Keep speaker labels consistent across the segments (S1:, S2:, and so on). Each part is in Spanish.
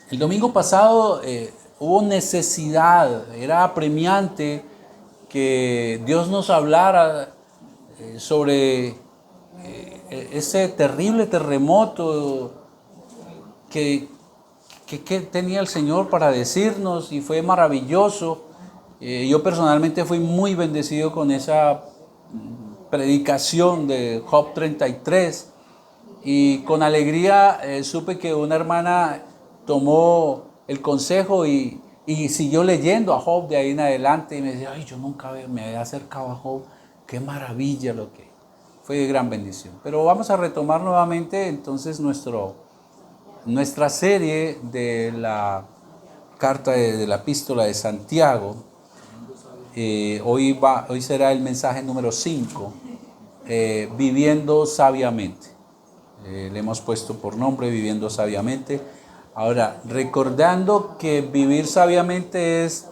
S1: El domingo pasado hubo necesidad, era apremiante que Dios nos hablara sobre ese terrible terremoto que, que tenía el Señor para decirnos, y fue maravilloso. Yo personalmente fui muy bendecido con esa predicación de Job 33 y con alegría supe que una hermana tomó el consejo y siguió leyendo a Job de ahí en adelante y me decía, ay, yo nunca me había acercado a Job, qué maravilla lo que fue de gran bendición. Pero vamos a retomar nuevamente entonces nuestra serie de la carta de la epístola de Santiago. Hoy será el mensaje número 5, viviendo sabiamente. Le hemos puesto por nombre viviendo sabiamente. Ahora, recordando que vivir sabiamente es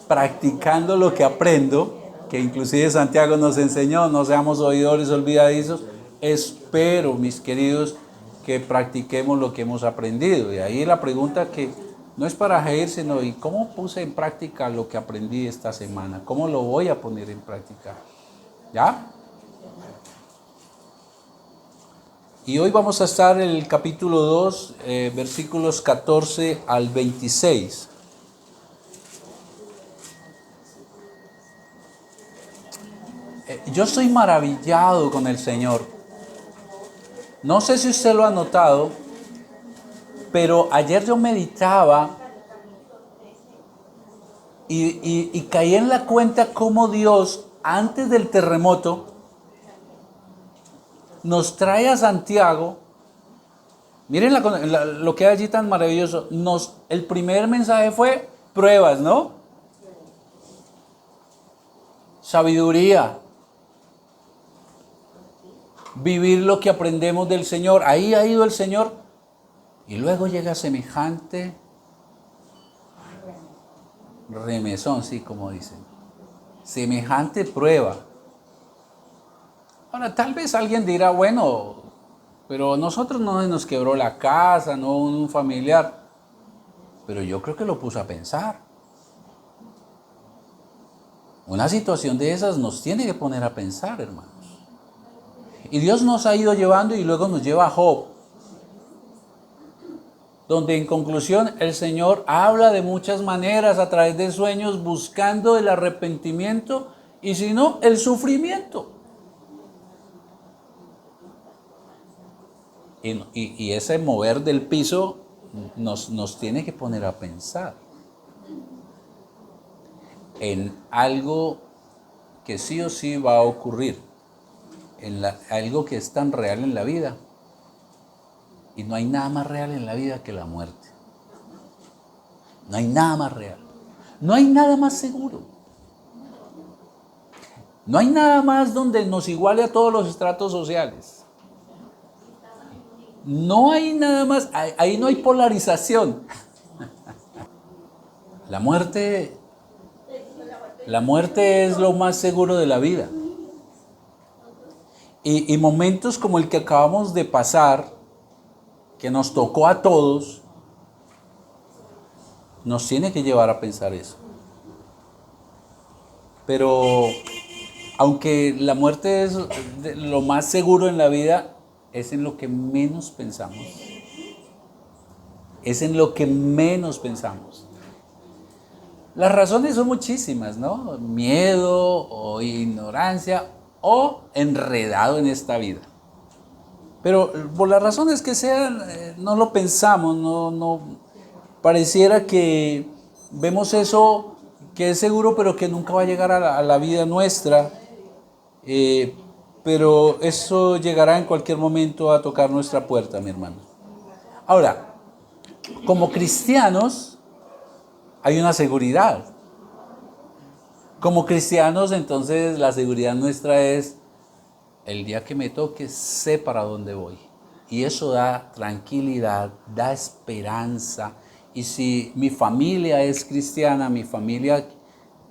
S1: practicando lo que aprendo, que inclusive Santiago nos enseñó, no seamos oidores olvidadizos. Espero, mis queridos, que practiquemos lo que hemos aprendido. Y ahí la pregunta que no es para reír, sino ¿y cómo puse en práctica lo que aprendí esta semana? ¿Cómo lo voy a poner en práctica? ¿Ya? Y hoy vamos a estar en el capítulo 2, versículos 14 al 26. Yo estoy maravillado con el Señor. No sé si usted lo ha notado, pero ayer yo meditaba y caí en la cuenta cómo Dios, antes del terremoto, nos trae a Santiago. Miren lo que hay allí tan maravilloso. El primer mensaje fue pruebas, ¿no? Sabiduría. Vivir lo que aprendemos del Señor. Ahí ha ido el Señor. Y luego llega semejante remesón, sí, como dicen. Semejante prueba. Ahora, tal vez alguien dirá, bueno, pero nosotros no nos quebró la casa, no un familiar. Pero yo creo que lo puso a pensar. Una situación de esas nos tiene que poner a pensar, hermanos. Y Dios nos ha ido llevando y luego nos lleva a Job, donde en conclusión el Señor habla de muchas maneras a través de sueños buscando el arrepentimiento y si no, el sufrimiento. Y ese mover del piso nos tiene que poner a pensar en algo que sí o sí va a ocurrir, algo que es tan real en la vida. Y no hay nada más real en la vida que la muerte. No hay nada más real. No hay nada más seguro. No hay nada más donde nos iguale a todos los estratos sociales. No hay nada más, ahí no hay polarización. La muerte es lo más seguro de la vida. Y momentos como el que acabamos de pasar, que nos tocó a todos, nos tiene que llevar a pensar eso. Pero aunque la muerte es lo más seguro en la vida, es en lo que menos pensamos. Es en lo que menos pensamos. Las razones son muchísimas, ¿no? Miedo o ignorancia o enredado en esta vida. Pero por las razones que sean, no lo pensamos, no pareciera que vemos eso que es seguro, pero que nunca va a llegar a la vida nuestra. Pero eso llegará en cualquier momento a tocar nuestra puerta, mi hermano. Ahora, como cristianos, hay una seguridad. Como cristianos, entonces, la seguridad nuestra es el día que me toque, sé para dónde voy. Y eso da tranquilidad, da esperanza. Y si mi familia es cristiana, mi familia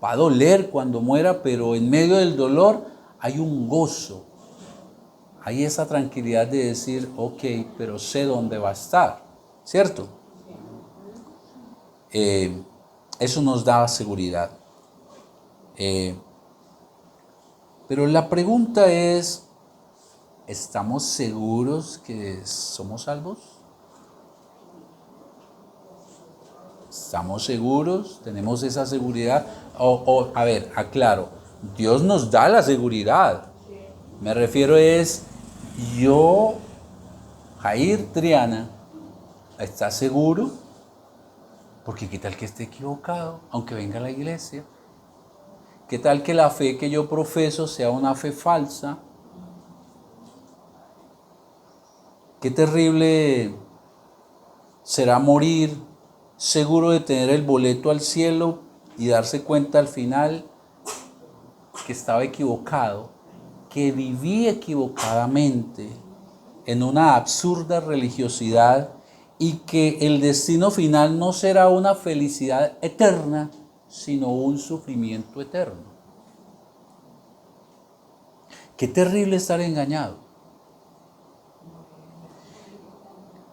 S1: va a doler cuando muera, pero en medio del dolor hay un gozo. Hay esa tranquilidad de decir, ok, pero sé dónde va a estar, ¿cierto? eso nos da seguridad. Pero la pregunta es, ¿estamos seguros que somos salvos? ¿Estamos seguros? ¿Tenemos esa seguridad? A ver, aclaro, Dios nos da la seguridad. Me refiero yo, Jair Triana, ¿estás seguro? Porque qué tal que esté equivocado, aunque venga a la iglesia. ¿Qué tal que la fe que yo profeso sea una fe falsa? Qué terrible será morir seguro de tener el boleto al cielo y darse cuenta al final que estaba equivocado, que viví equivocadamente en una absurda religiosidad y que el destino final no será una felicidad eterna, sino un sufrimiento eterno. Qué terrible estar engañado.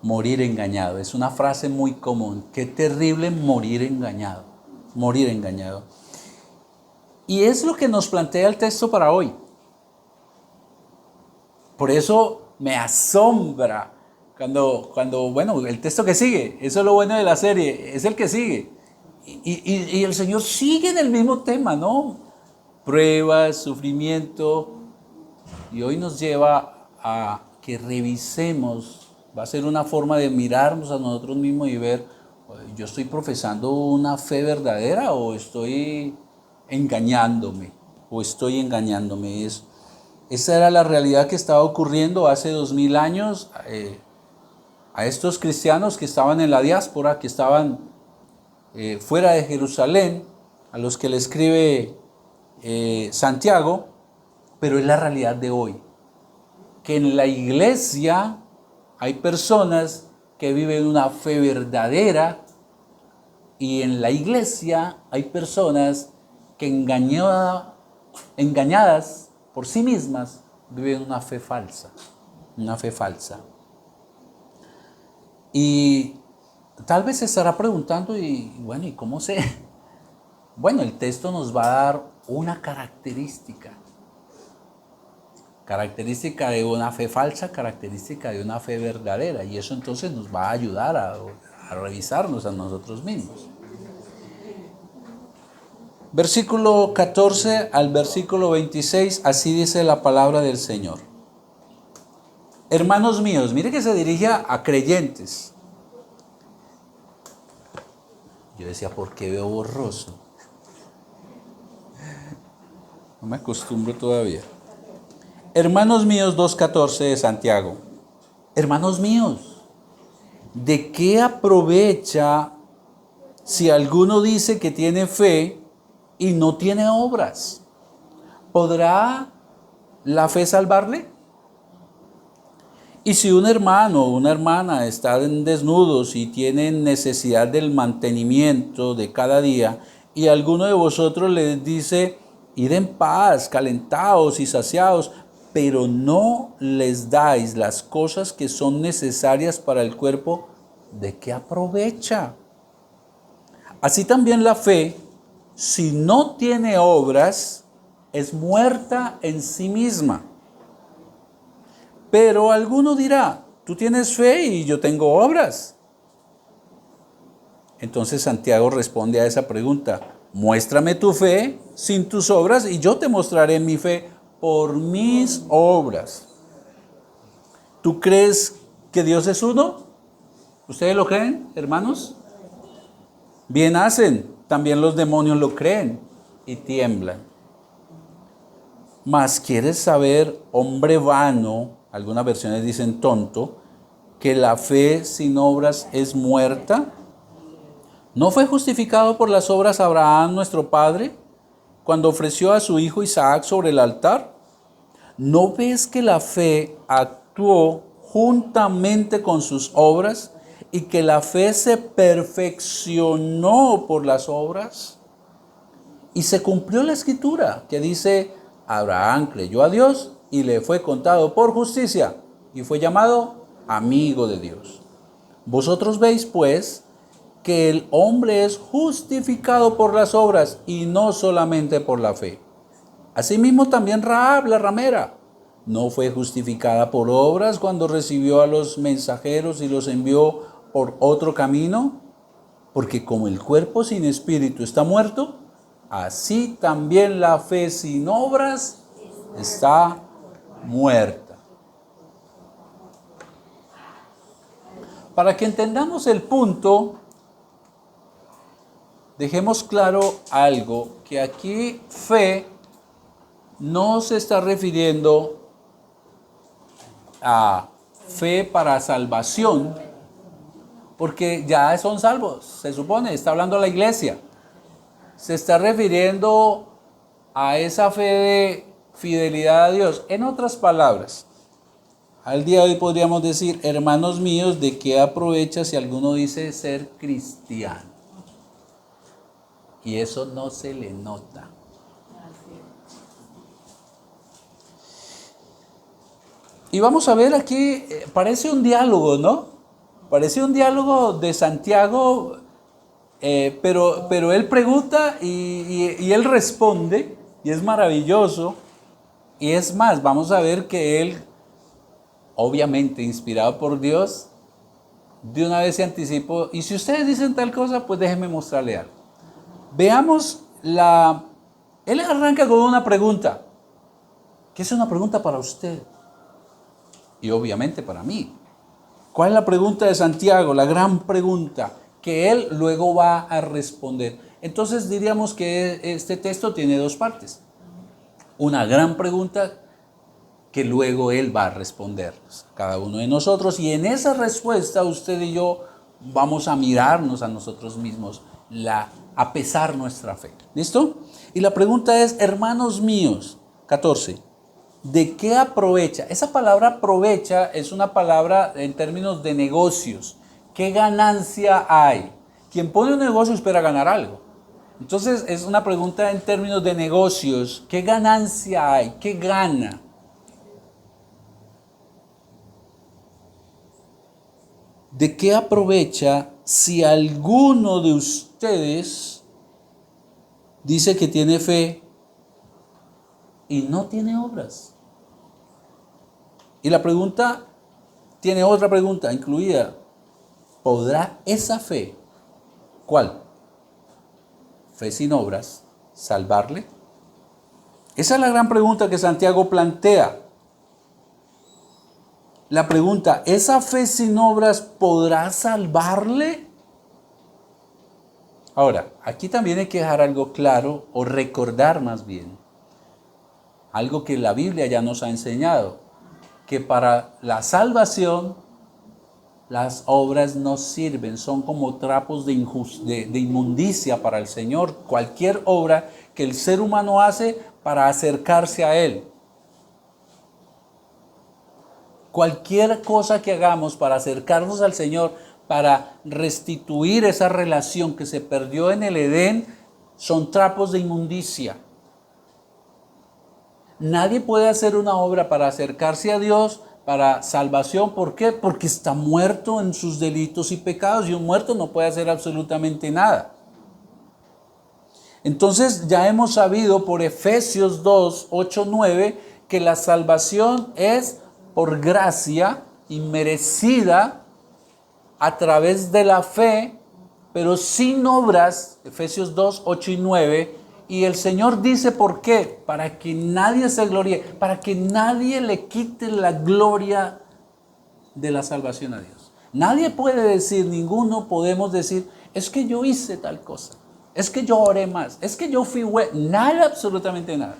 S1: Morir engañado, es una frase muy común. Qué terrible morir engañado. Morir engañado. Y es lo que nos plantea el texto para hoy. Por eso me asombra bueno, el texto que sigue, eso es lo bueno de la serie, es el que sigue. Y el Señor sigue en el mismo tema, ¿no? Pruebas, sufrimiento. Y hoy nos lleva a que revisemos, va a ser una forma de mirarnos a nosotros mismos y ver, ¿yo estoy profesando una fe verdadera o estoy engañándome? Esa era la realidad que estaba ocurriendo hace 2000 años a estos cristianos que estaban en la diáspora, que estaban fuera de Jerusalén, a los que le escribe Santiago, pero es la realidad de hoy, que en la iglesia hay personas que viven una fe verdadera y en la iglesia hay personas que engañadas por sí mismas viven una fe falsa. Y tal vez se estará preguntando, ¿y cómo sé? Bueno, el texto nos va a dar una característica de una fe falsa, característica de una fe verdadera, y eso entonces nos va a ayudar a revisarnos a nosotros mismos. Versículo 14 al versículo 26, así dice la palabra del Señor. Hermanos míos, mire que se dirige a creyentes. Yo decía, ¿por qué veo borroso? No me acostumbro todavía. Hermanos míos, 2:14 de Santiago. Hermanos míos, ¿de qué aprovecha si alguno dice que tiene fe y no tiene obras? ¿Podrá la fe salvarle? Y si un hermano o una hermana están desnudos y tienen necesidad del mantenimiento de cada día, y alguno de vosotros les dice, id en paz, calentaos y saciaos, pero no les dais las cosas que son necesarias para el cuerpo, ¿de qué aprovecha? Así también la fe, si no tiene obras, es muerta en sí misma. Pero alguno dirá, tú tienes fe y yo tengo obras. Entonces Santiago responde a esa pregunta, muéstrame tu fe sin tus obras y yo te mostraré mi fe por mis obras. ¿Tú crees que Dios es uno? ¿Ustedes lo creen, hermanos? Bien hacen, también los demonios lo creen y tiemblan. Mas ¿quieres saber, hombre vano? Algunas versiones dicen tonto, que la fe sin obras es muerta. ¿No fue justificado por las obras Abraham, nuestro padre, cuando ofreció a su hijo Isaac sobre el altar? ¿No ves que la fe actuó juntamente con sus obras y que la fe se perfeccionó por las obras? Y se cumplió la escritura que dice, Abraham creyó a Dios y le fue contado por justicia y fue llamado amigo de Dios. Vosotros veis, pues, que el hombre es justificado por las obras y no solamente por la fe. Asimismo también Rahab, la ramera, no fue justificada por obras cuando recibió a los mensajeros y los envió por otro camino, porque como el cuerpo sin espíritu está muerto, así también la fe sin obras está muerta. Para que entendamos el punto, dejemos claro algo, que aquí fe no se está refiriendo a fe para salvación, porque ya son salvos, se supone, está hablando la iglesia. Se está refiriendo a esa fe de fidelidad a Dios. En otras palabras, al día de hoy podríamos decir, hermanos míos, ¿de qué aprovecha si alguno dice ser cristiano? Y eso no se le nota. Y vamos a ver aquí, parece un diálogo, ¿no? Parece un diálogo de Santiago, pero él pregunta y él responde, y es maravilloso. Y es más, vamos a ver que él, obviamente inspirado por Dios, de una vez se anticipó, y si ustedes dicen tal cosa, pues déjenme mostrarle algo. Veamos él arranca con una pregunta, que es una pregunta para usted, y obviamente para mí. ¿Cuál es la pregunta de Santiago? La gran pregunta que él luego va a responder. Entonces diríamos que este texto tiene dos partes. Una gran pregunta que luego él va a responder, cada uno de nosotros. Y en esa respuesta usted y yo vamos a mirarnos a nosotros mismos, a pesar nuestra fe. ¿Listo? Y la pregunta es, hermanos míos, 14. ¿De qué aprovecha? Esa palabra aprovecha es una palabra en términos de negocios. ¿Qué ganancia hay? Quien pone un negocio espera ganar algo. Entonces es una pregunta en términos de negocios. ¿Qué ganancia hay? ¿Qué gana? ¿De qué aprovecha si alguno de ustedes dice que tiene fe y no tiene obras? Y la pregunta tiene otra pregunta incluida. ¿Podrá esa fe, cuál? Fe sin obras, salvarle? Esa es la gran pregunta que Santiago plantea. La pregunta, ¿esa fe sin obras podrá salvarle? Ahora, aquí también hay que dejar algo claro, o recordar más bien, algo que la Biblia ya nos ha enseñado, que para la salvación las obras no sirven, son como trapos de inmundicia para el Señor. Cualquier obra que el ser humano hace para acercarse a Él. Cualquier cosa que hagamos para acercarnos al Señor, para restituir esa relación que se perdió en el Edén, son trapos de inmundicia. Nadie puede hacer una obra para acercarse a Dios, para salvación. ¿Por qué? Porque está muerto en sus delitos y pecados, y un muerto no puede hacer absolutamente nada. Entonces ya hemos sabido por Efesios 2, 8, 9, que la salvación es por gracia inmerecida a través de la fe, pero sin obras. Efesios 2, 8 y 9. Y el Señor dice por qué, para que nadie se gloríe, para que nadie le quite la gloria de la salvación a Dios. Nadie puede decir, ninguno podemos decir, es que yo hice tal cosa, es que yo oré más, es que yo fui bueno, nada, absolutamente nada.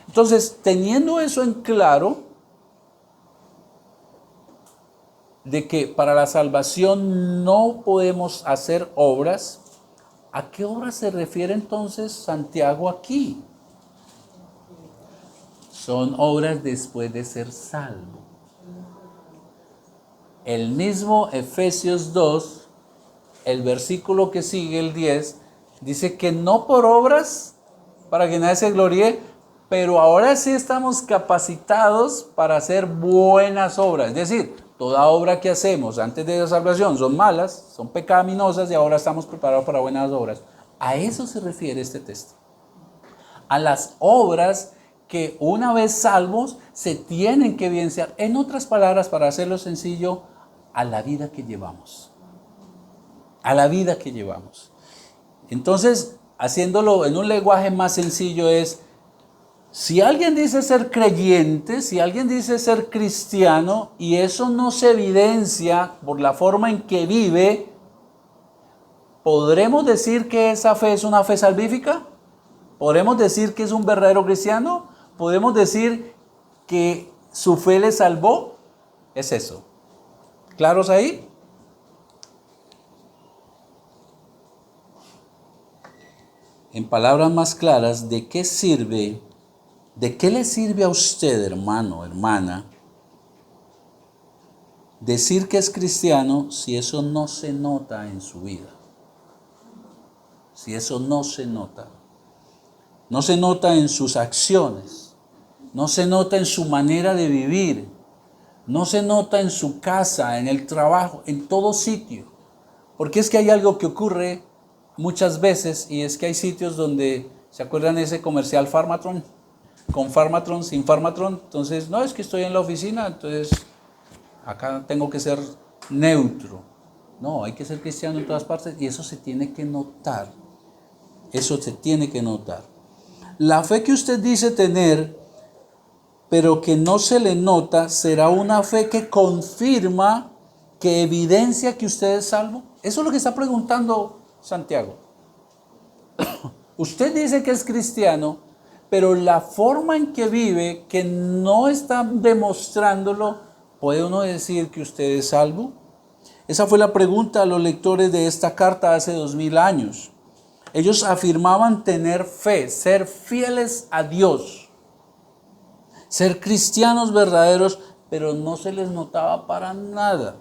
S1: Entonces, teniendo eso en claro, de que para la salvación no podemos hacer obras, ¿a qué obras se refiere entonces Santiago aquí? Son obras después de ser salvo. El mismo Efesios 2, el versículo que sigue, el 10, dice que no por obras, para que nadie se gloríe, pero ahora sí estamos capacitados para hacer buenas obras. Es decir, toda obra que hacemos antes de la salvación son malas, son pecaminosas y ahora estamos preparados para buenas obras. A eso se refiere este texto. A las obras que una vez salvos se tienen que evidenciar. En otras palabras, para hacerlo sencillo, a la vida que llevamos. A la vida que llevamos. Entonces, haciéndolo en un lenguaje más sencillo es, si alguien dice ser creyente, si alguien dice ser cristiano y eso no se evidencia por la forma en que vive, ¿podremos decir que esa fe es una fe salvífica? ¿Podremos decir que es un verdadero cristiano? ¿Podemos decir que su fe le salvó? Es eso. ¿Claros ahí? En palabras más claras, ¿de qué sirve? ¿De qué le sirve a usted, hermano, hermana, decir que es cristiano si eso no se nota en su vida? Si eso no se nota. No se nota en sus acciones. No se nota en su manera de vivir. No se nota en su casa, en el trabajo, en todo sitio. Porque es que hay algo que ocurre muchas veces y es que hay sitios donde, ¿se acuerdan ese comercial Pharmatron? Con Pharmatron, sin Pharmatron. Entonces, no, es que estoy en la oficina, entonces acá tengo que ser neutro. No, hay que ser cristiano en todas partes y eso se tiene que notar. Eso se tiene que notar. La fe que usted dice tener, pero que no se le nota, será una fe que confirma, que evidencia que usted es salvo. Eso es lo que está preguntando Santiago. Usted dice que es cristiano, pero la forma en que vive, que no está demostrándolo, ¿puede uno decir que usted es salvo? Esa fue la pregunta a los lectores de esta carta hace 2000 años. Ellos afirmaban tener fe, ser fieles a Dios, ser cristianos verdaderos, pero no se les notaba para nada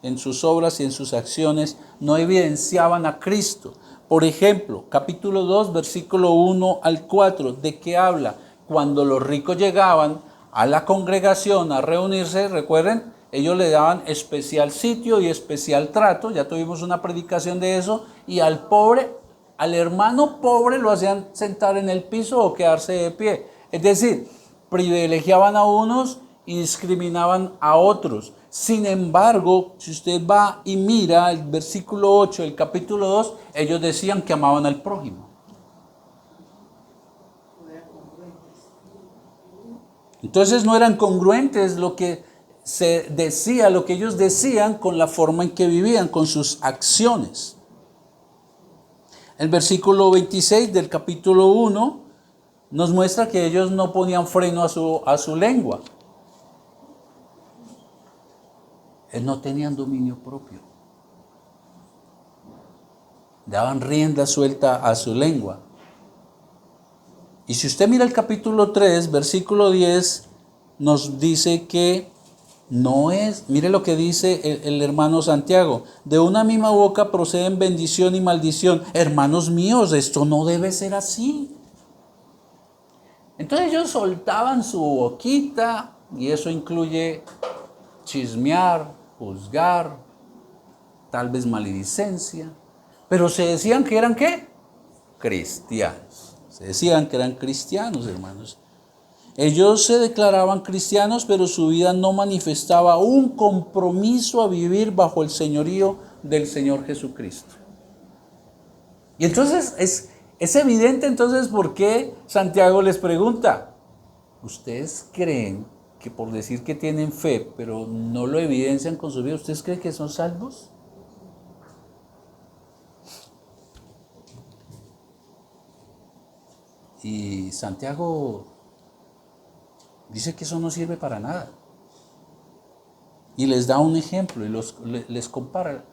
S1: en sus obras y en sus acciones, no evidenciaban a Cristo. Por ejemplo, capítulo 2, versículo 1 al 4, ¿de qué habla? Cuando los ricos llegaban a la congregación a reunirse, recuerden, ellos le daban especial sitio y especial trato, ya tuvimos una predicación de eso, y al pobre, al hermano pobre lo hacían sentar en el piso o quedarse de pie. Es decir, privilegiaban a unos y discriminaban a otros. Sin embargo, si usted va y mira el versículo 8 del capítulo 2, ellos decían que amaban al prójimo. Entonces no eran congruentes lo que se decía, lo que ellos decían con la forma en que vivían, con sus acciones. El versículo 26 del capítulo 1 nos muestra que ellos no ponían freno a su lengua. No tenían dominio propio. Daban rienda suelta a su lengua. Y si usted mira el capítulo 3, versículo 10, nos dice que no es, mire lo que dice el hermano Santiago, de una misma boca proceden bendición y maldición. Hermanos míos, esto no debe ser así. Entonces ellos soltaban su boquita, y eso incluye chismear, juzgar, tal vez maledicencia, pero se decían que eran ¿qué? Cristianos. Se decían que eran cristianos, hermanos. Ellos se declaraban cristianos, pero su vida no manifestaba un compromiso a vivir bajo el señorío del Señor Jesucristo. Y entonces es evidente entonces por qué Santiago les pregunta, ¿ustedes creen que por decir que tienen fe, pero no lo evidencian con su vida, ¿ustedes creen que son salvos? Y Santiago dice que eso no sirve para nada. Y les da un ejemplo y les compara.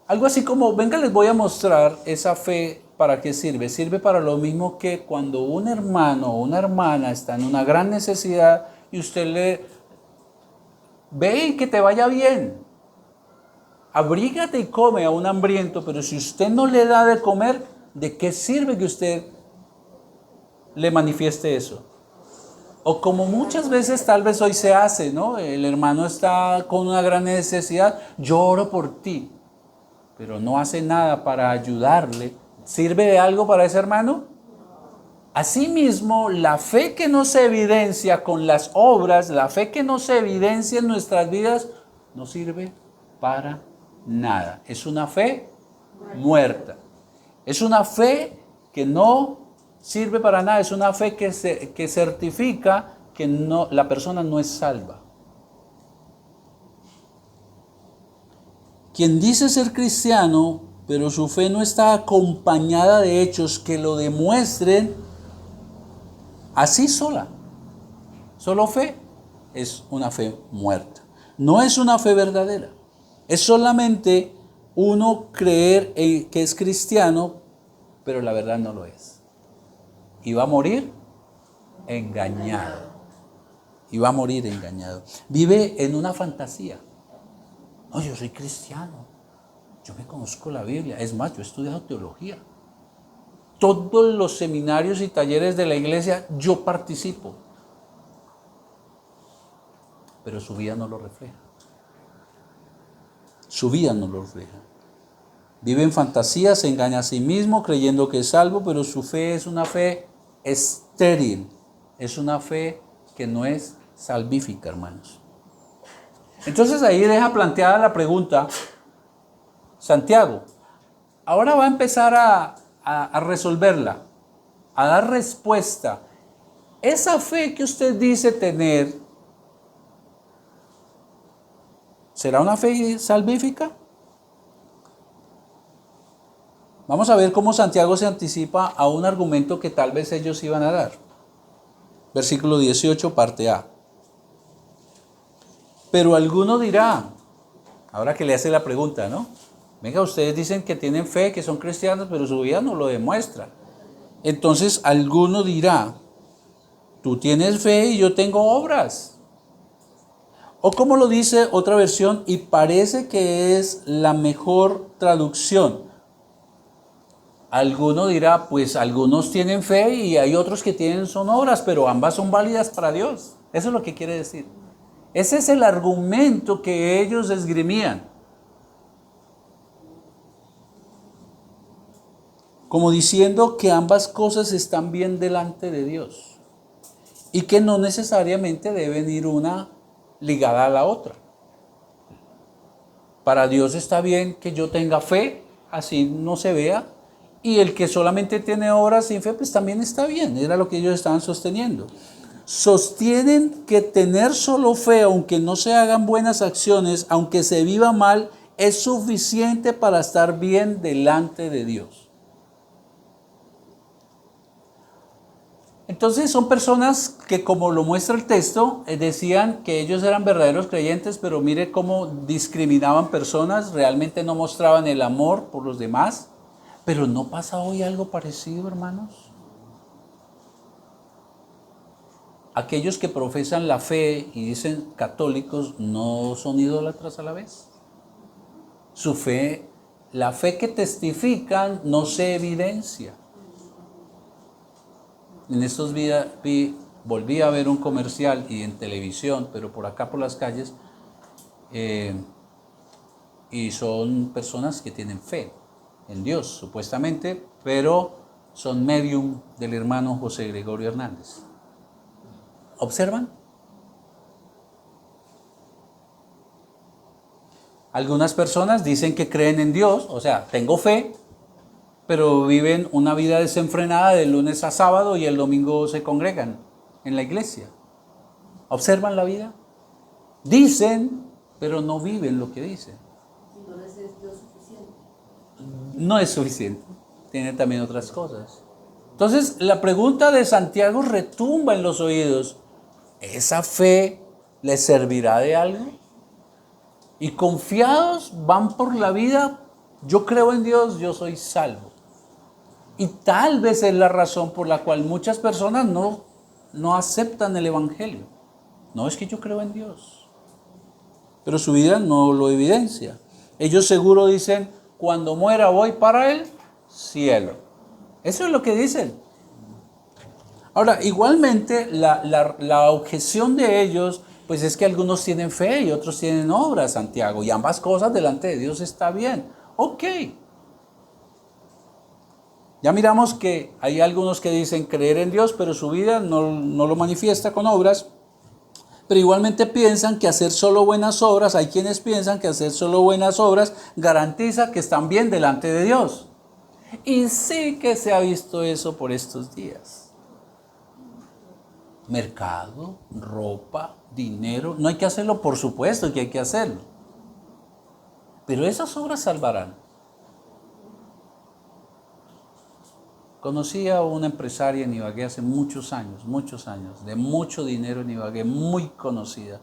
S1: Algo así como, venga, les voy a mostrar esa fe para qué sirve. Sirve para lo mismo que cuando un hermano o una hermana está en una gran necesidad y usted le ve que te vaya bien. Abrígate y come a un hambriento, pero si usted no le da de comer, ¿de qué sirve que usted le manifieste eso? O como muchas veces tal vez hoy se hace, ¿no? El hermano está con una gran necesidad, yo oro por ti, pero no hace nada para ayudarle. ¿Sirve de algo para ese hermano? Asimismo, la fe que no se evidencia con las obras, la fe que no se evidencia en nuestras vidas, no sirve para nada. Es una fe muerta. Es una fe que no sirve para nada. Es una fe que certifica que no, la persona no es salva. Quien dice ser cristiano, pero su fe no está acompañada de hechos que lo demuestren, así sola, solo fe, es una fe muerta. No es una fe verdadera. Es solamente uno creer que es cristiano, pero la verdad no lo es. Y va a morir engañado. Y va a morir engañado. Vive en una fantasía. No, yo soy cristiano. Yo me conozco la Biblia. Es más, yo he estudiado teología. Todos los seminarios y talleres de la iglesia yo participo. Pero su vida no lo refleja. Su vida no lo refleja. Vive en fantasía, se engaña a sí mismo creyendo que es salvo, pero su fe es una fe estéril. Es una fe que no es salvífica, hermanos. Entonces ahí deja planteada la pregunta, Santiago, ahora va a empezar a resolverla, a dar respuesta. Esa fe que usted dice tener, ¿será una fe salvífica? Vamos a ver cómo Santiago se anticipa a un argumento que tal vez ellos iban a dar. Versículo 18, parte A. Pero alguno dirá, ahora que le hace la pregunta, ¿no? Venga, ustedes dicen que tienen fe, que son cristianos, pero su vida no lo demuestra. Entonces alguno dirá, tú tienes fe y yo tengo obras. O como lo dice otra versión, y parece que es la mejor traducción. Alguno dirá, pues algunos tienen fe y hay otros que tienen son obras, pero ambas son válidas para Dios. Eso es lo que quiere decir. Ese es el argumento que ellos esgrimían. Como diciendo que ambas cosas están bien delante de Dios y que no necesariamente deben ir una ligada a la otra. Para Dios está bien que yo tenga fe, así no se vea, y el que solamente tiene obras sin fe, pues también está bien. Era lo que ellos estaban sosteniendo. Sostienen que tener solo fe, aunque no se hagan buenas acciones, aunque se viva mal, es suficiente para estar bien delante de Dios. Entonces son personas que, como lo muestra el texto, decían que ellos eran verdaderos creyentes, pero mire cómo discriminaban personas, realmente no mostraban el amor por los demás. Pero ¿no pasa hoy algo parecido, hermanos? Aquellos que profesan la fe y dicen católicos, ¿no son idólatras a la vez? Su fe, la fe que testifican no se evidencia. En estos días volví a ver un comercial y en televisión, pero por acá por las calles, y son personas que tienen fe en Dios, supuestamente, pero son medium del hermano José Gregorio Hernández. ¿Observan? Algunas personas dicen que creen en Dios, o sea, tengo fe, pero viven una vida desenfrenada de lunes a sábado y el domingo se congregan en la iglesia. ¿Observan la vida? Dicen, pero no viven lo que dicen.
S2: Entonces es Dios suficiente.
S1: No es suficiente, tiene también otras cosas. Entonces la pregunta de Santiago retumba en los oídos. ¿Esa fe les servirá de algo? Y confiados van por la vida, yo creo en Dios, yo soy salvo. Y tal vez es la razón por la cual muchas personas no aceptan el evangelio. No es que yo creo en Dios, pero su vida no lo evidencia. Ellos seguro dicen, cuando muera voy para el cielo. Eso es lo que dicen. Ahora, igualmente, la objeción de ellos, pues es que algunos tienen fe y otros tienen obras, Santiago, y ambas cosas delante de Dios está bien. Ok. Ya miramos que hay algunos que dicen creer en Dios, pero su vida no lo manifiesta con obras. Pero igualmente piensan que hacer solo buenas obras, hay quienes piensan que hacer solo buenas obras garantiza que están bien delante de Dios. Y sí que se ha visto eso por estos días. Mercado, ropa, dinero, no hay que hacerlo, por supuesto que hay que hacerlo. Pero esas obras salvarán. Conocí a una empresaria en Ibagué hace muchos años, de mucho dinero en Ibagué, muy conocida,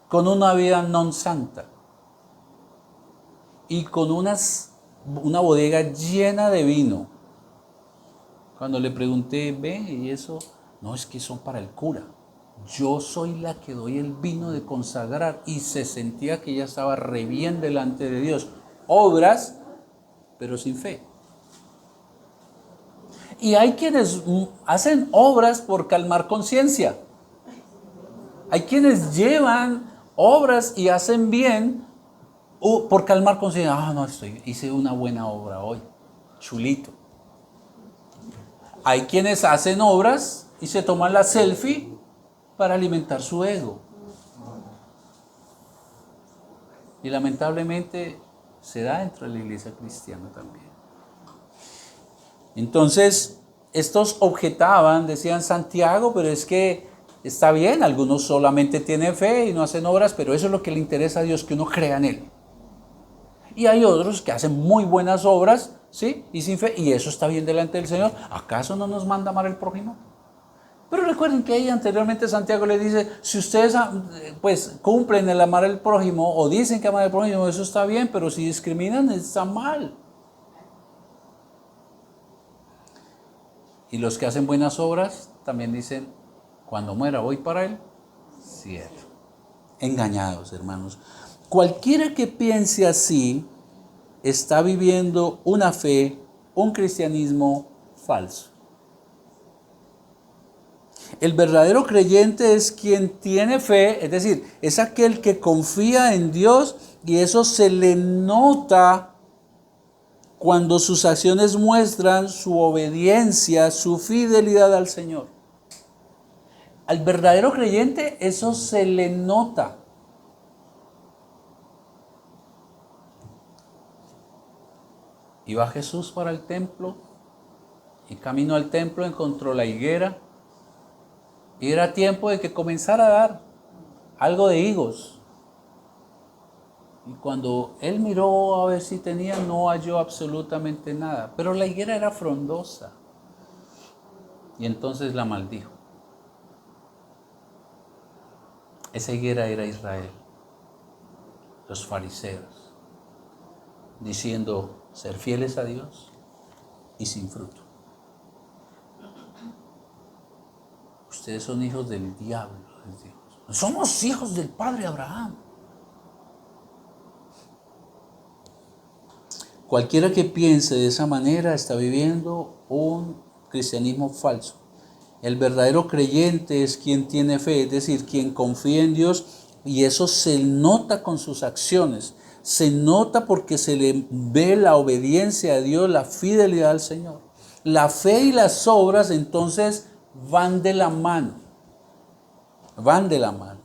S1: con una vida non santa y con una bodega llena de vino. Cuando le pregunté, ve, y eso, no, es que son para el cura. Yo soy la que doy el vino de consagrar, y se sentía que ella estaba re bien delante de Dios. Obras, pero sin fe. Y hay quienes hacen obras por calmar conciencia. Hay quienes llevan obras y hacen bien por calmar conciencia. Ah, no, hice una buena obra hoy. Chulito. Hay quienes hacen obras y se toman la selfie para alimentar su ego. Y lamentablemente se da dentro de la iglesia cristiana también. Entonces, estos objetaban, decían Santiago, pero es que está bien, algunos solamente tienen fe y no hacen obras, pero eso es lo que le interesa a Dios, que uno crea en Él. Y hay otros que hacen muy buenas obras, ¿sí? Y sin fe, y eso está bien delante del Señor. ¿Acaso no nos manda amar al prójimo? Pero recuerden que ahí anteriormente Santiago le dice, si ustedes pues cumplen el amar al prójimo o dicen que aman al prójimo, eso está bien, pero si discriminan está mal. Y los que hacen buenas obras también dicen, cuando muera voy para el cielo. Engañados, hermanos. Cualquiera que piense así está viviendo una fe, un cristianismo falso. El verdadero creyente es quien tiene fe, es decir, es aquel que confía en Dios, y eso se le nota cuando sus acciones muestran su obediencia, su fidelidad al Señor. Al verdadero creyente eso se le nota. Iba Jesús para el templo, y camino al templo encontró la higuera, y era tiempo de que comenzara a dar algo de higos. Y cuando él miró a ver si tenía, no halló absolutamente nada. Pero la higuera era frondosa. Y entonces la maldijo. Esa higuera era Israel, los fariseos, diciendo ser fieles a Dios y sin fruto. Ustedes son hijos del diablo, les dijo. Somos hijos del padre Abraham. Cualquiera que piense de esa manera está viviendo un cristianismo falso. El verdadero creyente es quien tiene fe, es decir, quien confía en Dios, y eso se nota con sus acciones. Se nota porque se le ve la obediencia a Dios, la fidelidad al Señor. La fe y las obras entonces van de la mano. Van de la mano.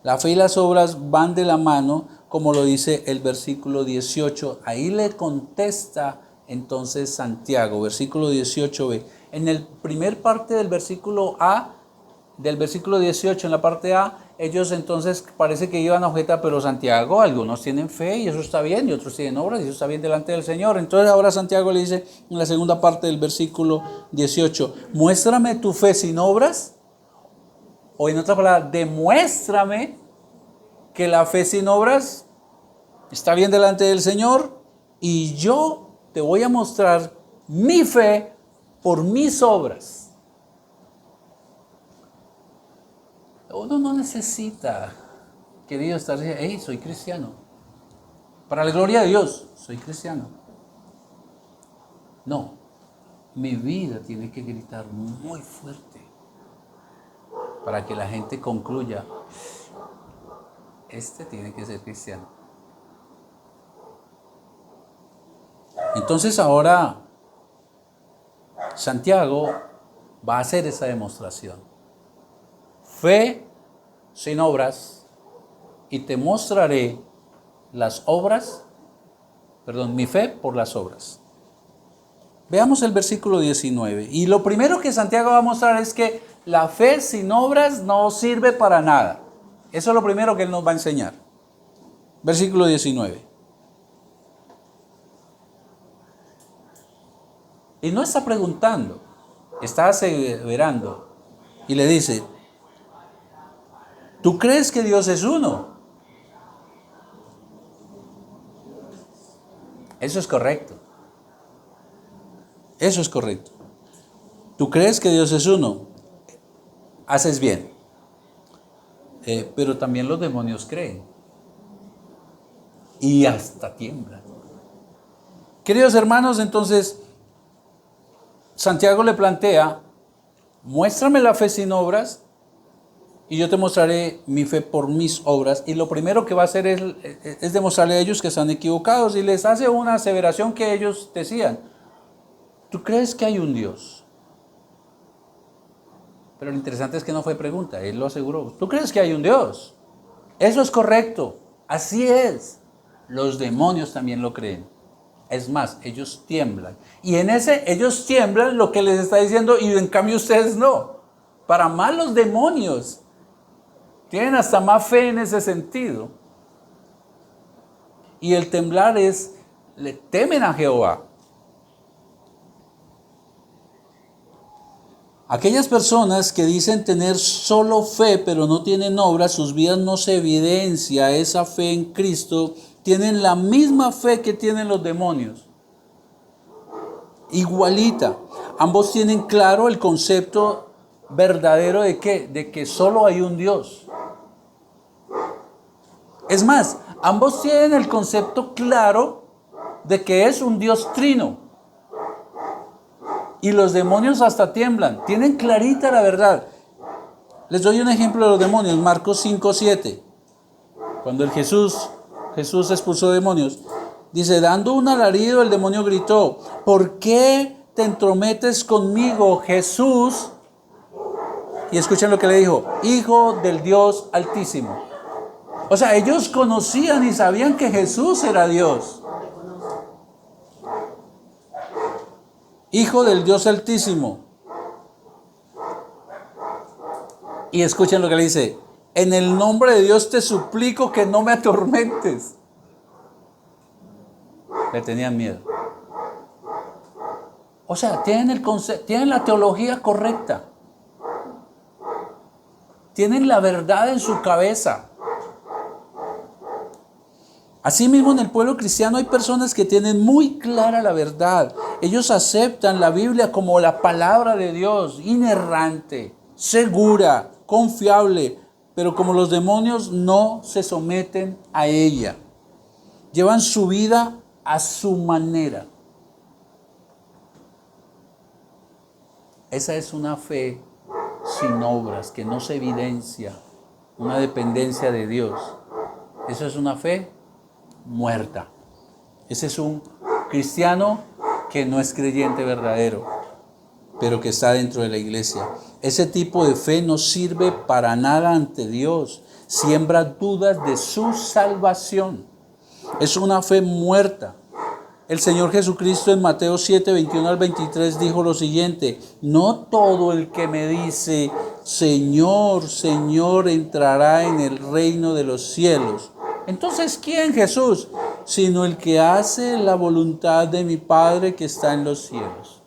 S1: La fe y las obras van de la mano, como lo dice el versículo 18. Ahí le contesta entonces Santiago, versículo 18b. En el primer parte del versículo A, del versículo 18, en la parte A, ellos entonces parece que iban a objetar, pero Santiago, algunos tienen fe y eso está bien, y otros tienen obras y eso está bien delante del Señor. Entonces ahora Santiago le dice en la segunda parte del versículo 18, muéstrame tu fe sin obras, o en otra palabra, demuéstrame que la fe sin obras está bien delante del Señor, y yo te voy a mostrar mi fe por mis obras. Uno no necesita, querido, estar diciendo, hey, soy cristiano. Para la gloria de Dios, soy cristiano. No, mi vida tiene que gritar muy fuerte. para que la gente concluya, este tiene que ser cristiano. Entonces ahora Santiago va a hacer esa demostración. Fe sin obras, y te mostraré las obras, mi fe por las obras. Veamos el versículo 19. Y lo primero que Santiago va a mostrar es que la fe sin obras no sirve para nada. Eso es lo primero que él nos va a enseñar. Versículo 19. Y no está preguntando, está aseverando. Y le dice, ¿tú crees que Dios es uno? Eso es correcto. Eso es correcto. ¿Tú crees que Dios es uno? Haces bien. Pero también los demonios creen. Y hasta tiemblan. Queridos hermanos, entonces, Santiago le plantea, muéstrame la fe sin obras y yo te mostraré mi fe por mis obras. Y lo primero que va a hacer es demostrarle a ellos que están equivocados, y les hace una aseveración que ellos decían. ¿Tú crees que hay un Dios? Pero lo interesante es que no fue pregunta, él lo aseguró. ¿Tú crees que hay un Dios? Eso es correcto, así es. Los demonios también lo creen. Es más, ellos tiemblan. Y en ese ellos tiemblan lo que les está diciendo, y en cambio ustedes no. Para más los demonios tienen hasta más fe en ese sentido. Y el temblar le temen a Jehová. Aquellas personas que dicen tener solo fe pero no tienen obras, sus vidas no se evidencia esa fe en Cristo, tienen la misma fe que tienen los demonios. Igualita. Ambos tienen claro el concepto verdadero de ¿qué? De que solo hay un Dios. Es más, ambos tienen el concepto claro de que es un Dios trino. Y los demonios hasta tiemblan. Tienen clarita la verdad. Les doy un ejemplo de los demonios. Marcos 5:7. Cuando Jesús expulsó demonios. Dice, dando un alarido, el demonio gritó, ¿por qué te entrometes conmigo, Jesús? Y escuchen lo que le dijo, Hijo del Dios Altísimo. O sea, ellos conocían y sabían que Jesús era Dios. Hijo del Dios Altísimo. Y escuchen lo que le dice, en el nombre de Dios te suplico que no me atormentes. Le tenían miedo. O sea, tienen la teología correcta. Tienen la verdad en su cabeza. Asimismo, en el pueblo cristiano hay personas que tienen muy clara la verdad. Ellos aceptan la Biblia como la palabra de Dios, inerrante, segura, confiable, pero como los demonios no se someten a ella. Llevan su vida a su manera. Esa es una fe sin obras, que no se evidencia, una dependencia de Dios. Eso es una fe muerta. Ese es un cristiano que no es creyente verdadero, pero que está dentro de la iglesia. Ese tipo de fe no sirve para nada ante Dios. Siembra dudas de su salvación. Es una fe muerta. El Señor Jesucristo en Mateo 7, 21 al 23 dijo lo siguiente, no todo el que me dice, Señor, Señor, entrará en el reino de los cielos. Entonces, ¿quién, Jesús? Sino el que hace la voluntad de mi Padre que está en los cielos.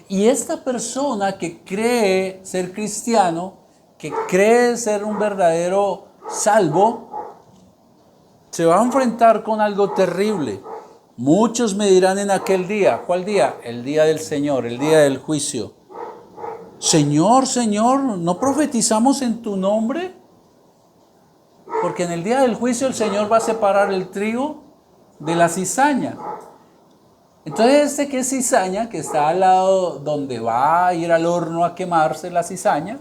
S1: Y esta persona que cree ser cristiano, que cree ser un verdadero salvo, se va a enfrentar con algo terrible. Muchos me dirán en aquel día, ¿cuál día? El día del Señor, el día del juicio. Señor, Señor, ¿no profetizamos en tu nombre? Porque en el día del juicio el Señor va a separar el trigo de la cizaña. Entonces que es cizaña, que está al lado donde va a ir al horno a quemarse la cizaña,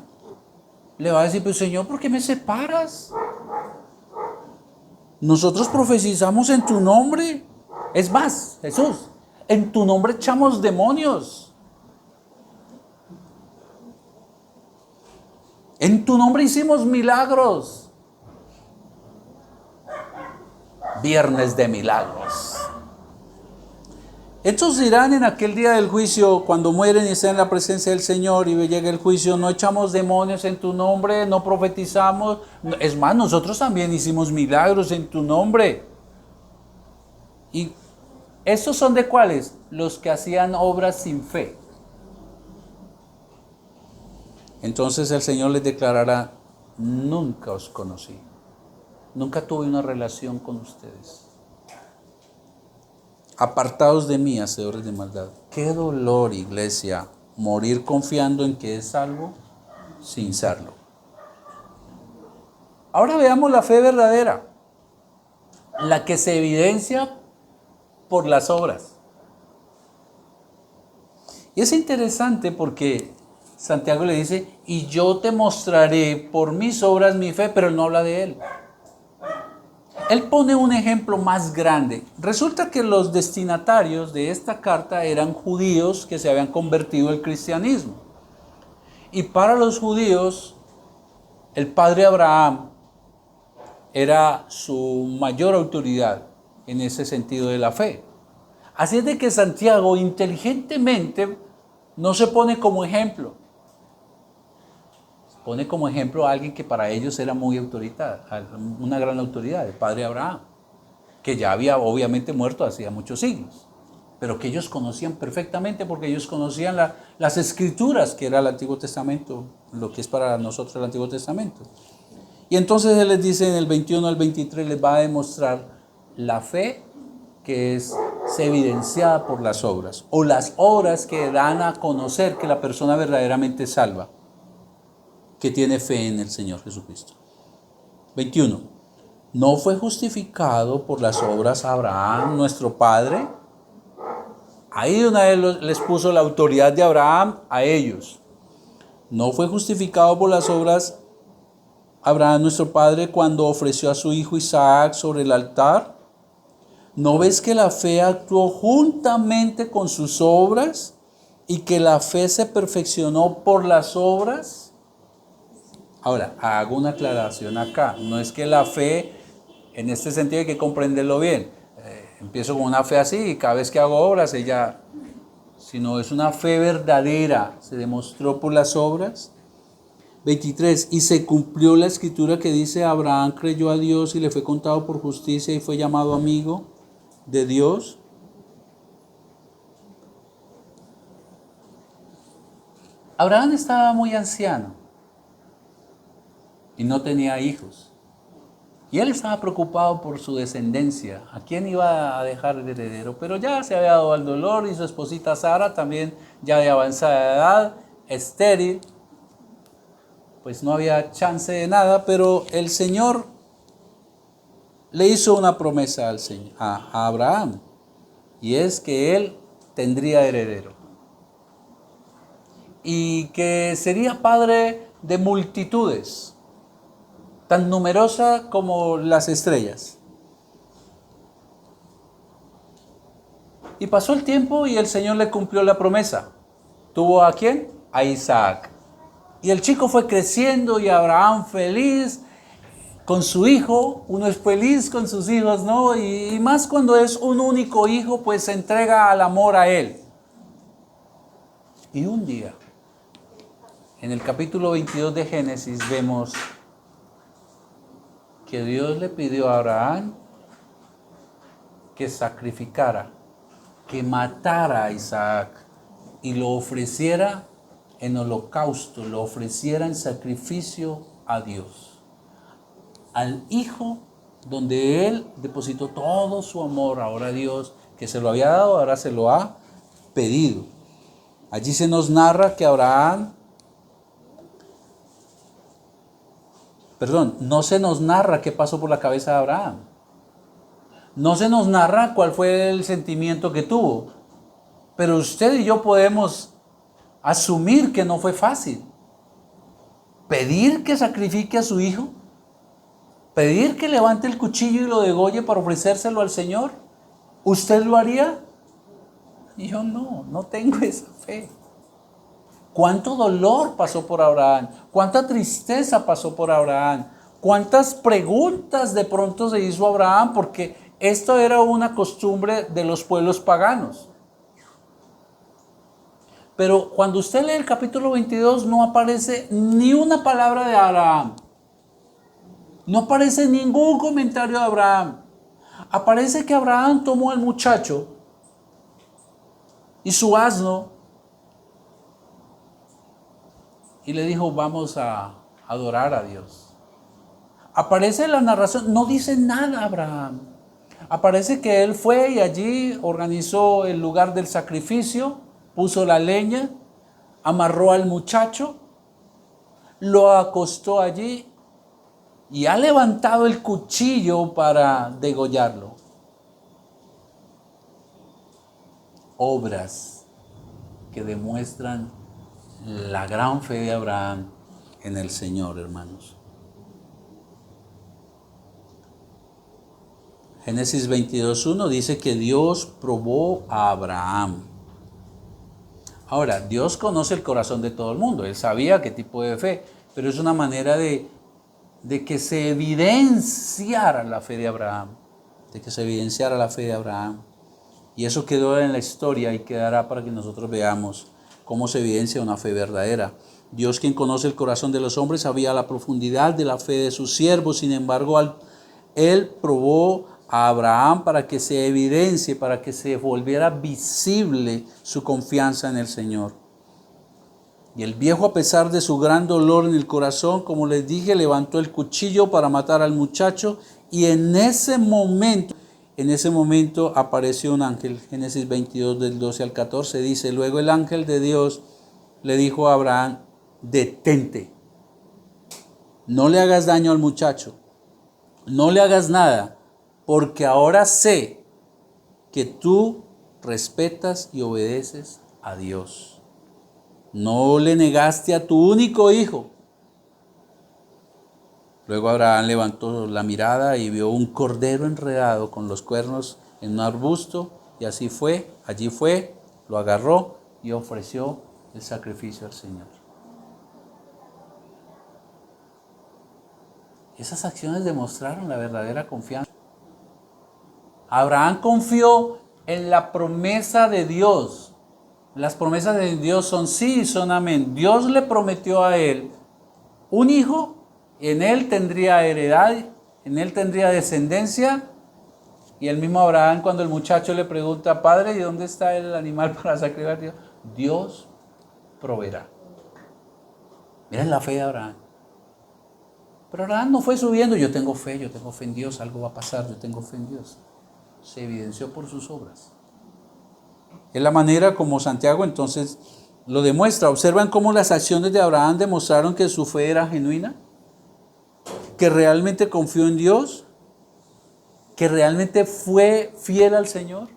S1: le va a decir, pues Señor, ¿por qué me separas? Nosotros profetizamos en tu nombre. Es más, Jesús, en tu nombre echamos demonios. En tu nombre hicimos milagros. Viernes de milagros. Estos dirán en aquel día del juicio, cuando mueren y estén en la presencia del Señor y llegue el juicio, no echamos demonios en tu nombre, no profetizamos. Es más, nosotros también hicimos milagros en tu nombre. ¿Y estos son de cuáles? Los que hacían obras sin fe. Entonces el Señor les declarará, nunca os conocí. Nunca tuve una relación con ustedes. Apartados de mí, hacedores de maldad. Qué dolor, iglesia, morir confiando en que es salvo sin serlo. Ahora veamos la fe verdadera, la que se evidencia por las obras. Y es interesante porque Santiago le dice, y yo te mostraré por mis obras mi fe, pero él no habla de él. Él pone un ejemplo más grande. Resulta que los destinatarios de esta carta eran judíos que se habían convertido al cristianismo. Y para los judíos, el padre Abraham era su mayor autoridad en ese sentido de la fe. Así es de que Santiago inteligentemente no se pone como ejemplo. Pone como ejemplo a alguien que para ellos era muy autoridad, una gran autoridad, el padre Abraham, que ya había obviamente muerto hacía muchos siglos, pero que ellos conocían perfectamente porque ellos conocían las escrituras, que era el Antiguo Testamento, lo que es para nosotros el Antiguo Testamento. Y entonces él les dice en el 21 al 23, les va a demostrar la fe que es evidenciada por las obras, o las obras que dan a conocer que la persona verdaderamente es salva, que tiene fe en el Señor Jesucristo. 21. ¿No fue justificado por las obras Abraham, nuestro padre? Ahí de una vez les puso la autoridad de Abraham a ellos. ¿No fue justificado por las obras Abraham, nuestro padre, cuando ofreció a su hijo Isaac sobre el altar? ¿No ves que la fe actuó juntamente con sus obras y que la fe se perfeccionó por las obras? Ahora, hago una aclaración acá. No es que la fe, en este sentido hay que comprenderlo bien. Empiezo con una fe así y cada vez que hago obras, sino es una fe verdadera. Se demostró por las obras. 23. Y se cumplió la escritura que dice, Abraham creyó a Dios y le fue contado por justicia y fue llamado amigo de Dios. Abraham estaba muy anciano y no tenía hijos. Y él estaba preocupado por su descendencia. ¿A quién iba a dejar el heredero? Pero ya se había dado al dolor y su esposita Sara, también ya de avanzada edad, estéril. Pues no había chance de nada, pero el Señor le hizo una promesa a Abraham. Y es que él tendría heredero. Y que sería padre de multitudes, tan numerosa como las estrellas. Y pasó el tiempo y el Señor le cumplió la promesa. ¿Tuvo a quién? A Isaac. Y el chico fue creciendo y Abraham feliz con su hijo. Uno es feliz con sus hijos, ¿no? Y más cuando es un único hijo, pues se entrega al amor a él. Y un día, en el capítulo 22 de Génesis, vemos que Dios le pidió a Abraham que sacrificara, que matara a Isaac y lo ofreciera en holocausto, lo ofreciera en sacrificio a Dios, al hijo donde él depositó todo su amor. Ahora Dios, que se lo había dado, ahora se lo ha pedido. Allí se nos narra que no se nos narra qué pasó por la cabeza de Abraham. No se nos narra cuál fue el sentimiento que tuvo. Pero usted y yo podemos asumir que no fue fácil. ¿Pedir que sacrifique a su hijo? ¿Pedir que levante el cuchillo y lo degolle para ofrecérselo al Señor? ¿Usted lo haría? Y yo no tengo esa fe. ¿Cuánto dolor pasó por Abraham? ¿Cuánta tristeza pasó por Abraham? ¿Cuántas preguntas de pronto se hizo Abraham? Porque esto era una costumbre de los pueblos paganos. Pero cuando usted lee el capítulo 22 no aparece ni una palabra de Abraham. No aparece ningún comentario de Abraham. Aparece que Abraham tomó al muchacho y su asno y le dijo, vamos a adorar a Dios. Aparece la narración, no dice nada Abraham. Aparece que él fue y allí organizó el lugar del sacrificio, puso la leña, amarró al muchacho, lo acostó allí y ha levantado el cuchillo para degollarlo. Obras que demuestran la gran fe de Abraham en el Señor, hermanos. Génesis 22:1 dice que Dios probó a Abraham. Ahora, Dios conoce el corazón de todo el mundo. Él sabía qué tipo de fe, pero es una manera de que se evidenciara la fe de Abraham. De que se evidenciara la fe de Abraham. Y eso quedó en la historia y quedará para que nosotros veamos cómo se evidencia una fe verdadera. Dios, quien conoce el corazón de los hombres, sabía la profundidad de la fe de sus siervos. Sin embargo, Él probó a Abraham para que se evidencie, para que se volviera visible su confianza en el Señor. Y el viejo, a pesar de su gran dolor en el corazón, como les dije, levantó el cuchillo para matar al muchacho, y en ese momento apareció un ángel. Génesis 22 del 12 al 14 dice, luego el ángel de Dios le dijo a Abraham, detente, no le hagas daño al muchacho, no le hagas nada, porque ahora sé que tú respetas y obedeces a Dios. No le negaste a tu único hijo. Luego Abraham levantó la mirada y vio un cordero enredado con los cuernos en un arbusto, y allí fue, lo agarró y ofreció el sacrificio al Señor. Esas acciones demostraron la verdadera confianza. Abraham confió en la promesa de Dios. Las promesas de Dios son sí y son amén. Dios le prometió a él un hijo, en él tendría heredad, en él tendría descendencia. Y el mismo Abraham, cuando el muchacho le pregunta, padre, ¿y dónde está el animal para sacrificar? Dios proveerá. Miren la fe de Abraham. Pero Abraham no fue subiendo, yo tengo fe en Dios, algo va a pasar, yo tengo fe en Dios. Se evidenció por sus obras. Es la manera como Santiago entonces lo demuestra. Observan cómo las acciones de Abraham demostraron que su fe era genuina, que realmente confió en Dios, que realmente fue fiel al Señor.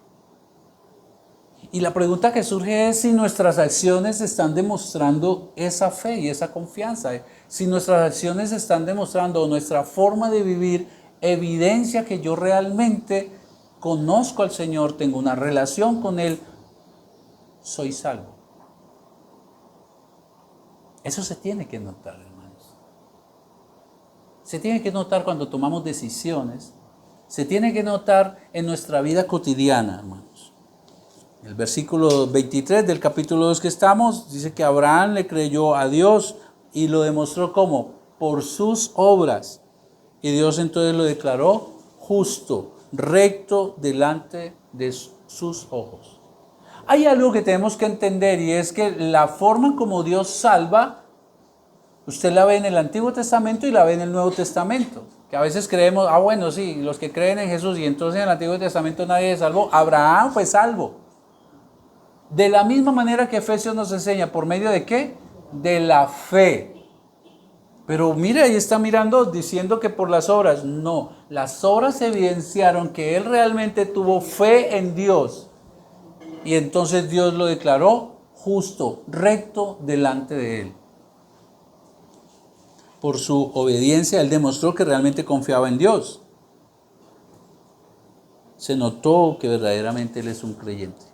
S1: Y la pregunta que surge es si nuestras acciones están demostrando esa fe y esa confianza. Si nuestras acciones están demostrando, nuestra forma de vivir evidencia que yo realmente conozco al Señor, tengo una relación con Él, soy salvo. Eso se tiene que notar, hermanos. Se tiene que notar cuando tomamos decisiones. Se tiene que notar en nuestra vida cotidiana, hermanos. El versículo 23 del capítulo 2 que estamos, dice que Abraham le creyó a Dios y lo demostró ¿cómo? Por sus obras. Y Dios entonces lo declaró justo, recto delante de sus ojos. Hay algo que tenemos que entender, y es que la forma como Dios salva, usted la ve en el Antiguo Testamento y la ve en el Nuevo Testamento. Que a veces creemos, bueno, sí, los que creen en Jesús, y entonces en el Antiguo Testamento nadie es salvo. Abraham fue salvo. De la misma manera que Efesios nos enseña, ¿por medio de qué? De la fe. Pero mire, ahí está mirando, diciendo que por las obras. No, las obras evidenciaron que él realmente tuvo fe en Dios. Y entonces Dios lo declaró justo, recto delante de él. por su obediencia, él demostró que realmente confiaba en Dios. Se notó que verdaderamente él es un creyente.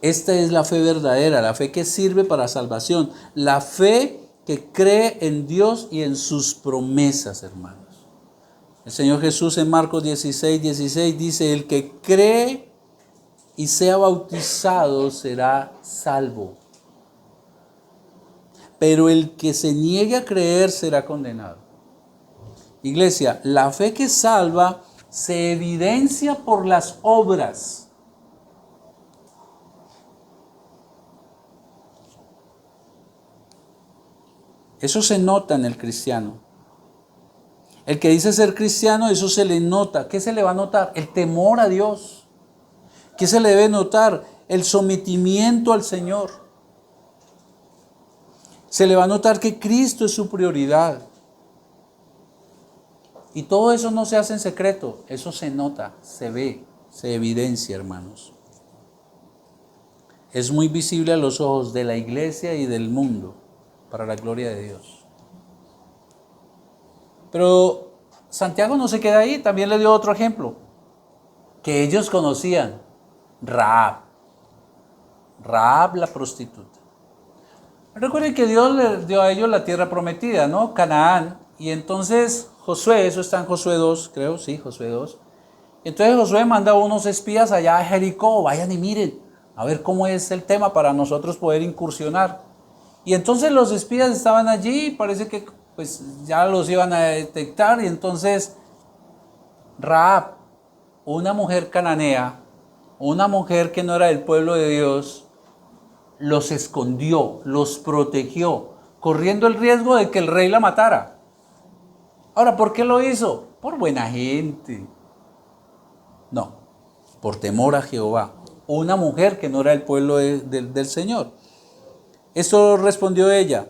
S1: Esta es la fe verdadera, la fe que sirve para salvación, la fe que cree en Dios y en sus promesas, hermanos. El Señor Jesús en Marcos 16:16 dice, el que cree y sea bautizado será salvo. Pero el que se niegue a creer será condenado. Iglesia, la fe que salva se evidencia por las obras. Eso se nota en el cristiano. El que dice ser cristiano, eso se le nota. ¿Qué se le va a notar? El temor a Dios. ¿Qué se le debe notar? El sometimiento al Señor. Se le va a notar que Cristo es su prioridad. Y todo eso no se hace en secreto, eso se nota, se ve, se evidencia, hermanos. Es muy visible a los ojos de la iglesia y del mundo, para la gloria de Dios. Pero Santiago no se queda ahí, también le dio otro ejemplo, que ellos conocían, Rahab la prostituta. Recuerden que Dios les dio a ellos la tierra prometida, ¿no? Canaán. Y entonces Josué, eso está en Josué 2, creo, sí, Josué 2. Entonces Josué manda a unos espías allá a Jericó, vayan y miren, a ver cómo es el tema para nosotros poder incursionar. Y entonces los espías estaban allí, parece que pues ya los iban a detectar, y entonces Rahab, una mujer cananea, una mujer que no era del pueblo de Dios, los escondió, los protegió, corriendo el riesgo de que el rey la matara. Ahora, ¿por qué lo hizo? Por buena gente. No, por temor a Jehová. Una mujer que no era el pueblo del Señor. Esto respondió ella: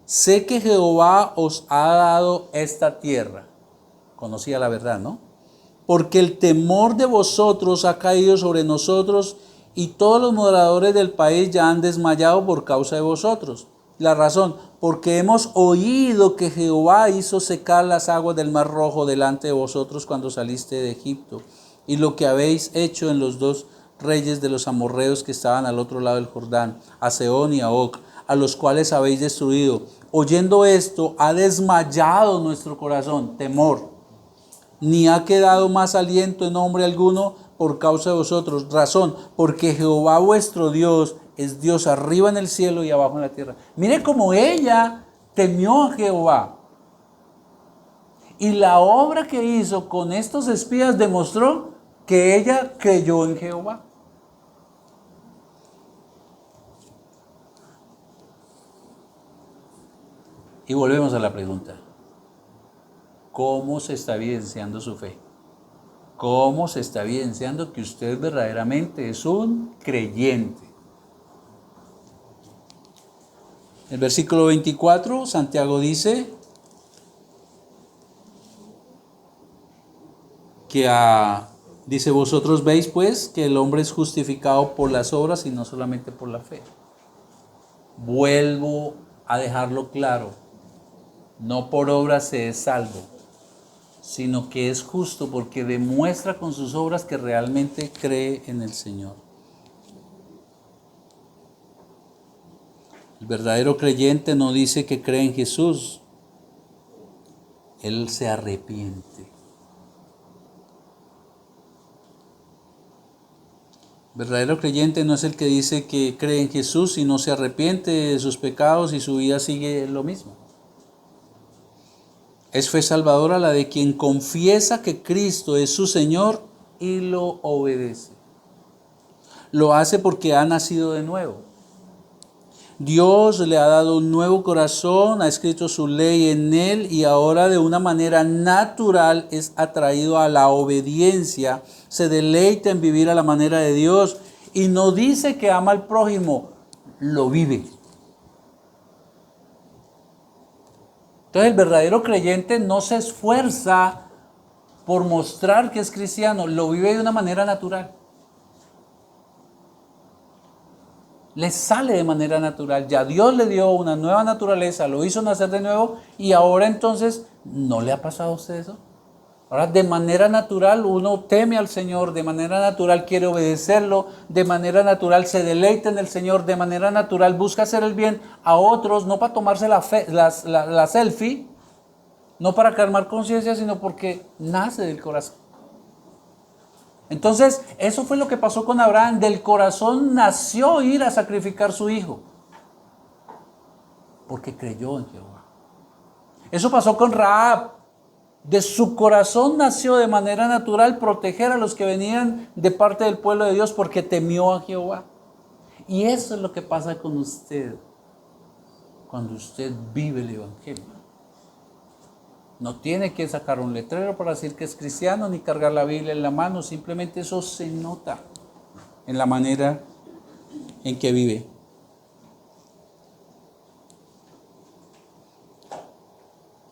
S1: sé que Jehová os ha dado esta tierra. Conocía la verdad, ¿no? Porque el temor de vosotros ha caído sobre nosotros y todos los moradores del país ya han desmayado por causa de vosotros. La razón, porque hemos oído que Jehová hizo secar las aguas del Mar Rojo delante de vosotros cuando saliste de Egipto, y lo que habéis hecho en los dos reyes de los amorreos que estaban al otro lado del Jordán, a Sehón y a Og, a los cuales habéis destruido. Oyendo esto, ha desmayado nuestro corazón, temor, ni ha quedado más aliento en hombre alguno por causa de vosotros. Razón, porque Jehová vuestro Dios es Dios arriba en el cielo y abajo en la tierra. Mire cómo ella temió a Jehová. Y la obra que hizo con estos espías demostró que ella creyó en Jehová. Y volvemos a la pregunta: ¿cómo se está evidenciando su fe? ¿Cómo se está evidenciando que usted verdaderamente es un creyente? El versículo 24, Santiago dice que dice, vosotros veis pues que el hombre es justificado por las obras y no solamente por la fe. Vuelvo a dejarlo claro, no por obras se es salvo, sino que es justo porque demuestra con sus obras que realmente cree en el Señor. El verdadero creyente no dice que cree en Jesús, él se arrepiente. El verdadero creyente no es el que dice que cree en Jesús y no se arrepiente de sus pecados y su vida sigue lo mismo. Es fe salvadora la de quien confiesa que Cristo es su Señor y lo obedece. Lo hace porque ha nacido de nuevo. Dios le ha dado un nuevo corazón, ha escrito su ley en él y ahora de una manera natural es atraído a la obediencia, se deleita en vivir a la manera de Dios y no dice que ama al prójimo, lo vive. Entonces el verdadero creyente no se esfuerza por mostrar que es cristiano, lo vive de una manera natural. Le sale de manera natural. Ya Dios le dio una nueva naturaleza, lo hizo nacer de nuevo y ahora entonces, ¿no le ha pasado a usted eso? Ahora de manera natural uno teme al Señor, de manera natural quiere obedecerlo, de manera natural se deleita en el Señor, de manera natural busca hacer el bien a otros, no para tomarse la selfie, no para calmar conciencia, sino porque nace del corazón. Entonces, eso fue lo que pasó con Abraham. Del corazón nació ir a sacrificar su hijo, porque creyó en Jehová. Eso pasó con Rahab. De su corazón nació de manera natural proteger a los que venían de parte del pueblo de Dios, porque temió a Jehová. Y eso es lo que pasa con usted cuando usted vive el Evangelio. No tiene que sacar un letrero para decir que es cristiano, ni cargar la Biblia en la mano, simplemente eso se nota en la manera en que vive.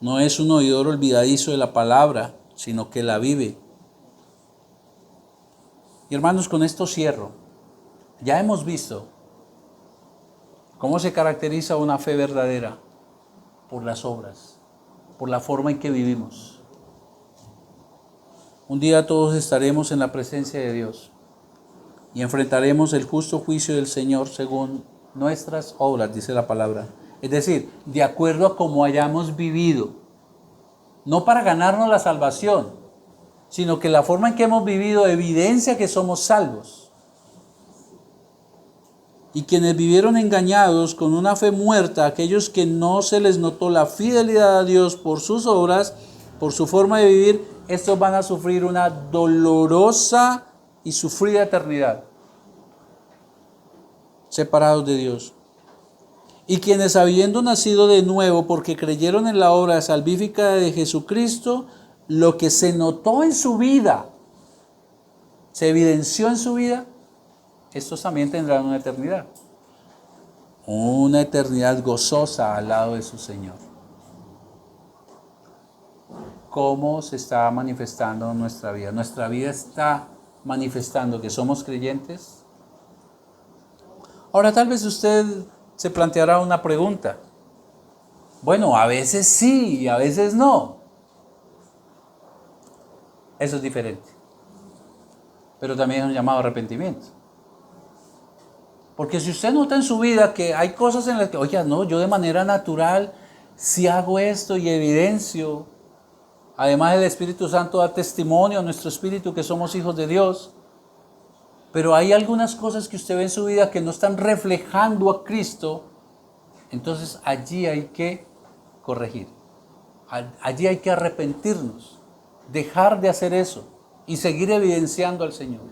S1: No es un oidor olvidadizo de la palabra, sino que la vive. Y hermanos, con esto cierro. Ya hemos visto cómo se caracteriza una fe verdadera: por las obras, por la forma en que vivimos. Un día todos estaremos en la presencia de Dios y enfrentaremos el justo juicio del Señor según nuestras obras, dice la palabra. Es decir, de acuerdo a cómo hayamos vivido. No para ganarnos la salvación, sino que la forma en que hemos vivido evidencia que somos salvos. Y quienes vivieron engañados con una fe muerta, aquellos que no se les notó la fidelidad a Dios por sus obras, por su forma de vivir, estos van a sufrir una dolorosa y sufrida eternidad, separados de Dios. Y quienes, habiendo nacido de nuevo porque creyeron en la obra salvífica de Jesucristo, lo que se notó en su vida, se evidenció en su vida, estos también tendrán una eternidad gozosa al lado de su Señor. ¿Cómo se está manifestando en nuestra vida? Nuestra vida está manifestando que somos creyentes. Ahora tal vez usted se planteará una pregunta. Bueno, a veces sí y a veces no. Eso es diferente. Pero también es un llamado a arrepentimiento. Porque si usted nota en su vida que hay cosas en las que, oye, no, yo de manera natural si hago esto y evidencio, además el Espíritu Santo da testimonio a nuestro espíritu que somos hijos de Dios, pero hay algunas cosas que usted ve en su vida que no están reflejando a Cristo, entonces allí hay que corregir, allí hay que arrepentirnos, dejar de hacer eso y seguir evidenciando al Señor.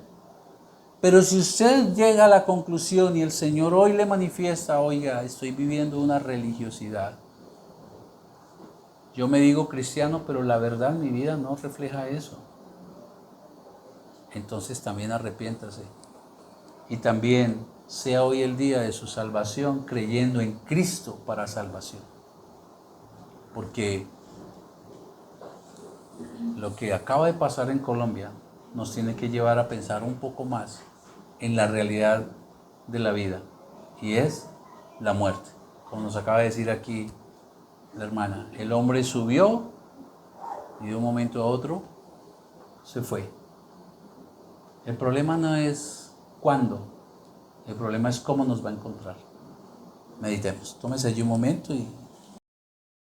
S1: Pero si usted llega a la conclusión y el Señor hoy le manifiesta, oiga, estoy viviendo una religiosidad, yo me digo cristiano, pero la verdad mi vida no refleja eso, entonces también arrepiéntase y también sea hoy el día de su salvación, creyendo en Cristo para salvación. Porque lo que acaba de pasar en Colombia nos tiene que llevar a pensar un poco más en la realidad de la vida, y es la muerte. Como nos acaba de decir aquí la hermana, el hombre subió y de un momento a otro se fue. El problema no es cuándo, el problema es cómo nos va a encontrar. Meditemos, tómese allí un momento y